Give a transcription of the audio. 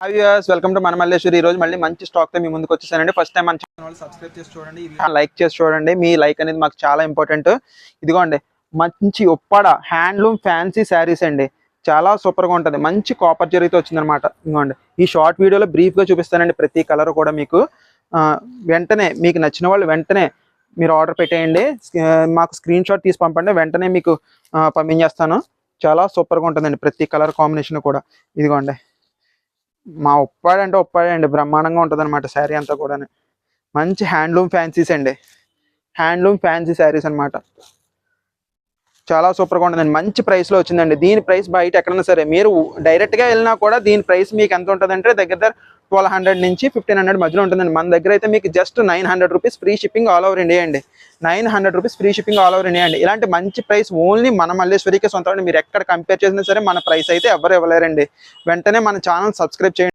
Hi viewers, welcome to మన మల్లేశ్వరి. ఈ రోజు మళ్ళీ మంచి స్టాక్ తో మీ ముందుకు వచ్చేసానండి. ఫస్ట్ టైం మన ఛానల్ వాళ్ళు సబ్స్క్రైబ్ చేసి చూడండి, లైక్ చేసి చూడండి. మీ లైక్ అనేది మాకు చాలా ఇంపార్టెంట్. ఇదిగోండి మంచి ఉప్పాడ హ్యాండ్లూమ్ ఫ్యాన్సీ శారీస్ అండి. చాలా సూపర్ గా ఉంటుంది. మంచి కాపర్ జరీతో వచ్చిందనమాట. ఇదిగోండి ఈ షార్ట్ వీడియోలో బ్రీఫ్ గా చూపిస్తానండి. ప్రతి కలర్ కూడా మీకు వెంటనే మీకు నచ్చిన వాళ్ళు వెంటనే మీరు ఆర్డర్ పెట్టేయండి. మాకు స్క్రీన్ షాట్ తీసి పంపండి, వెంటనే మీకు పంపించేస్తాను. చాలా సూపర్ గా ఉంటుందండి ప్రతి కలర్ కాంబినేషన్ కూడా. ఇదిగోండి మా ఉప్పాడే అండి, బ్రహ్మాండంగా ఉంటుంది అనమాట. శారీ అంతా కూడా మంచి హ్యాండ్లూమ్ ఫ్యాన్సీస్ అండి. హ్యాండ్లూమ్ ఫ్యాన్సీ శారీస్ అనమాట. చాలా సూపర్గా ఉంటుందండి. మంచి ప్రైస్లో వచ్చిందండి. దీని ప్రైస్ బయట ఎక్కడైనా సరే మీరు డైరెక్ట్గా వెళ్ళినా కూడా దీని ప్రైస్ మీకు ఎంత ఉంటుందంటే దగ్గర 1200 నుంచి 1500 మధ్యలో ఉంటుందండి. మన దగ్గర అయితే మీకు just 900 rupees free shipping all over India అండి. 900 rupees free shipping all over India అండి. ఇలాంటి మంచి ప్రైస్ ఓన్లీ మన మల్లేశ్వరికి సొంతం. మీరు ఎక్కడ కంపేర్ చేసినా సరే మన ప్రైస్ అయితే ఎవరు ఇవ్వలేరండి. వెంటనే మన ఛానల్ సబ్స్క్రైబ్ చేయండి.